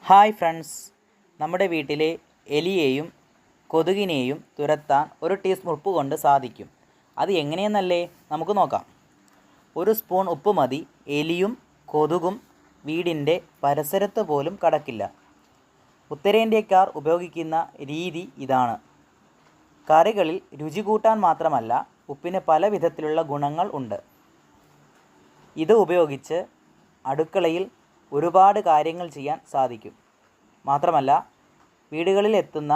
Hi friends, നമ്മുടെ വീട്ടിലെ എലിയെയും കൊതുകിനെയും തുരത്താൻ ഒരു ടീസ്പൂൺ ഉപ്പ് കൊണ്ട് സാധിക്കും. അത് എങ്ങനെയെന്നല്ലേ നമുക്ക് നോക്കാം. ഒരു സ്പൂൺ ഉപ്പ് മതി. എലിയും കൊതുകും വീടിൻ്റെ പരിസരത്ത് പോലും കടക്കില്ല. ഉത്തരേന്ത്യക്കാർ ഉപയോഗിക്കുന്ന രീതി ഇതാണ്. കറികളിൽ രുചി കൂട്ടാൻ മാത്രമല്ല, ഉപ്പിന് പല വിധത്തിലുള്ള ഗുണങ്ങൾ ഉണ്ട്. ഇത് ഉപയോഗിച്ച് അടുക്കളയിൽ ഒരുപാട് കാര്യങ്ങൾ ചെയ്യാൻ സാധിക്കും. മാത്രമല്ല, വീടുകളിൽ എത്തുന്ന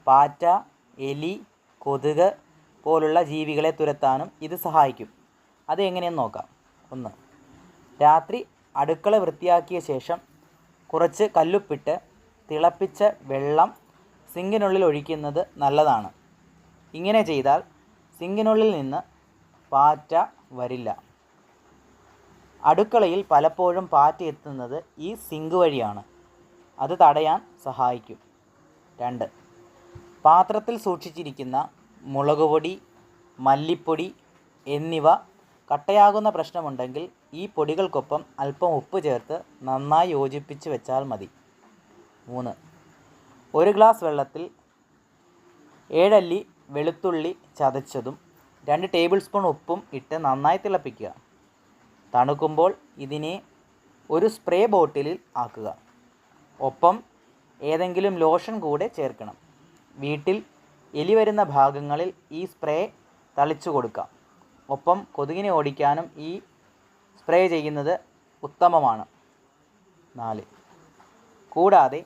പാറ്റ, എലി, കൊതുക് പോലുള്ള ജീവികളെ തുരത്താനും ഇത് സഹായിക്കും. അത് എങ്ങനെയെന്ന് നോക്കാം. 1. രാത്രി അടുക്കള വൃത്തിയാക്കിയ ശേഷം കുറച്ച് കല്ലുപ്പിട്ട് തിളപ്പിച്ച വെള്ളം സിങ്കിനുള്ളിൽ ഒഴിക്കുന്നത് നല്ലതാണ്. ഇങ്ങനെ ചെയ്താൽ സിങ്കിനുള്ളിൽ നിന്ന് പാറ്റ വരില്ല. അടുക്കളയിൽ പലപ്പോഴും പാറ്റ എത്തുന്നത് ഈ സിങ്ക് വഴിയാണ്. അത് തടയാൻ സഹായിക്കും. 2. പാത്രത്തിൽ സൂക്ഷിച്ചിരിക്കുന്ന മുളകുപൊടി, മല്ലിപ്പൊടി എന്നിവ കട്ടയാകുന്ന പ്രശ്നമുണ്ടെങ്കിൽ ഈ പൊടികൾക്കൊപ്പം അല്പം ഉപ്പ് ചേർത്ത് നന്നായി യോജിപ്പിച്ച് വെച്ചാൽ മതി. 3. ഒരു ഗ്ലാസ് വെള്ളത്തിൽ 7 അല്ലി വെളുത്തുള്ളി ചതച്ചതും 2 ടേബിൾ സ്പൂൺ ഉപ്പും ഇട്ട് നന്നായി തിളപ്പിക്കുക. തണുക്കുമ്പോൾ ഇതിനെ ഒരു സ്പ്രേ ബോട്ടിലിൽ ആക്കുക. ഒപ്പം ഏതെങ്കിലും ലോഷൻ കൂടെ ചേർക്കണം. വീട്ടിൽ എലി വരുന്ന ഭാഗങ്ങളിൽ ഈ സ്പ്രേ തളിച്ചു കൊടുക്കാം. ഒപ്പം കൊതുകിനെ ഓടിക്കാനും ഈ സ്പ്രേ ചെയ്യുന്നത് ഉത്തമമാണ്. 4. കൂടാതെ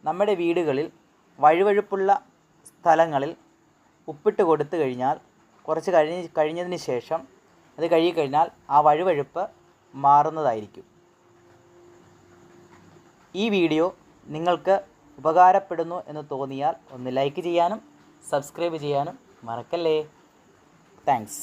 നമ്മുടെ വീടുകളിൽ വഴുവഴുപ്പുള്ള സ്ഥലങ്ങളിൽ ഉപ്പിട്ട് കൊടുത്തു കഴിഞ്ഞാൽ കുറച്ച് കഴിഞ്ഞതിന് ശേഷം അത് കഴുകിക്കഴിഞ്ഞാൽ ആ വഴുവഴുപ്പ് മാറുന്നതായിരിക്കും. ഈ വീഡിയോ നിങ്ങൾക്ക് ഉപകാരപ്പെടുന്നു എന്ന് തോന്നിയാൽ ഒന്ന് ലൈക്ക് ചെയ്യാനും സബ്സ്ക്രൈബ് ചെയ്യാനും മറക്കല്ലേ. താങ്ക്സ്.